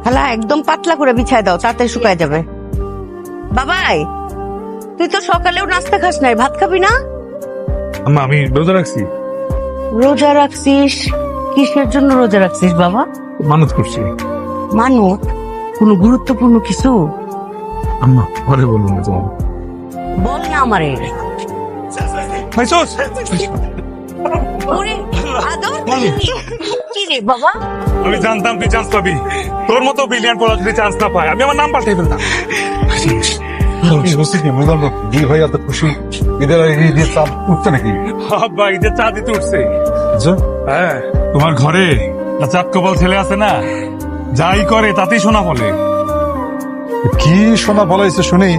খালা একদম পাতলা করে বিছায় দাও, তাড়াতাড়ি শুকায় যাবে। বাবাই, তুই তো সকালেও নাস্তা খাস নাই, ভাত খাবি না? আম্মা আমি রোজা রাখছি। রোজা রাখছিস? কিসের জন্য রোজা রাখছিস বাবা? মানত করছি। মানত? কোনো গুরুত্বপূর্ণ কিছু? আম্মা পরে বলবো না তোমার। বল না আমারে। ওরে, আদর কি রে বাবা? আমি জানতাম তুই চান্স পাবি। তোর মতো বিলিয়ন পড়া যদি চান্স না পায় আমি আমার নাম পাল্টাই ফেলতাম। ভাই এত খুশি, ঈদের ঈদের চাপ উঠছে নাকি? আব্বা ঈদের চা দিতে উঠছে। হ্যাঁ, তোমার ঘরে চাঁদ কপাল ছেলে আছে না, যাই করে তাতেই শোনা বলে। কি শোনা বলাইছে শুনি?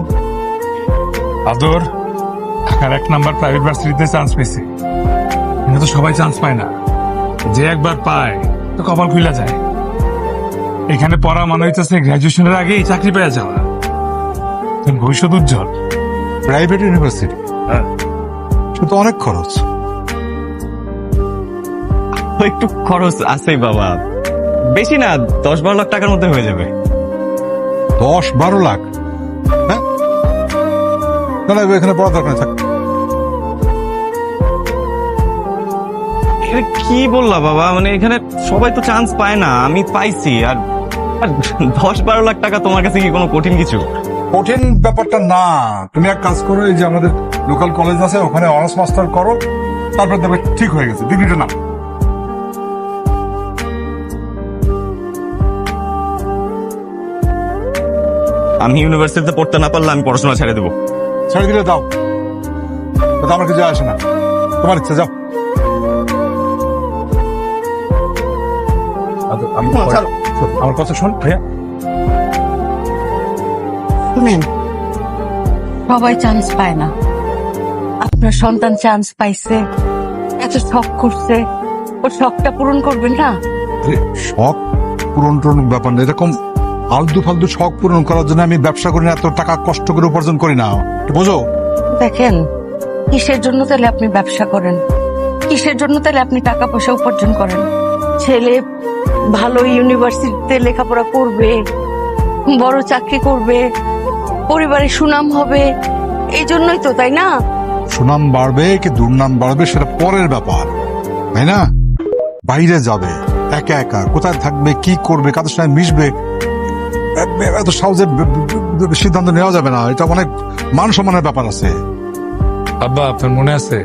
আদর ঢাকার 1 নাম্বার প্রাইভেট ভার্সিটিতে চান্স পেয়েছে। কিন্তু তো সবাই চান্স পায় না, যে একবার পায় তো কপাল খুইলা যায়। এখানে পড়া মানে হইতেছে গ্রাজুয়েশনের আগেই চাকরি পেয়ে যাওয়া। তোর ভবিষ্যৎ উজ্জ্বল। প্রাইভেট ইউনিভার্সিটি সে তো অনেক খরচ। একটু খরচ আছে বাবা, বেশি না, 10-12 লাখ টাকার মধ্যে হয়ে যাবে। 10-12 লাখ? হ্যাঁ, না না, এখানে পড়া দরকার নেই, থাক। এটা কি বললা বাবা, মানে এখানে সবাই তো চান্স পায় না, আমি পাইছি। আর 10-12 লাখ টাকা তোমার কাছে কি কোনো কঠিন কিছু? কঠিন ব্যাপারটা না। তুমি এক কাজ করো, এই যে আমাদের লোকাল কলেজ আছে ওখানে অনার্স মাস্টার করো, তারপর দেখবে ঠিক হয়ে গেছে, ডিগ্রিটা না। আমি ইউনিভার্সিটিতে পড়তে না পারলে আমি পড়াশোনা ছেড়ে দেবো। ছেড়ে দিলে দাও, তাতে আমার কিছু আসে না, তোমার ইচ্ছা, যাও। আমার কথা শোন ভাইয়া। শুনেন, সবাই চান্স পায় না। আপনার সন্তান চান্স পাইছে, এত শখ করছে, ওর শখটা পূরণ করবেন না? শখ পূরণ টূরণ ব্যাপার না, এরকম আলতু ফালতু শখ পূরণ করার জন্য আমি ব্যবসা করি না, এত টাকা কষ্ট করে উপার্জন করি না, বোঝো? দেখেন, কিসের জন্য তাহলে আপনি ব্যবসা করেন? কিসের জন্য তাহলে আপনি টাকা পয়সা উপার্জন করেন? ছেলে ভালো ইউনিভার্সিটিতে লেখাপড়া করবে, বড় চাকরি করবে, পরিবারের সুনাম হবে, এই জন্যই তো, তাই না? সুনাম বাড়বে কি দুর্নাম বাড়বে সেটা পরের ব্যাপার, তাই না? বাইরে যাবে একা একা, কোথায় থাকবে, কি করবে, কাদের সঙ্গে মিশবে, এত সহজে সিদ্ধান্ত নেওয়া যাবে না। এটা অনেক মান সম্মানের ব্যাপার আছে। আব্বা আপনার মনে আছে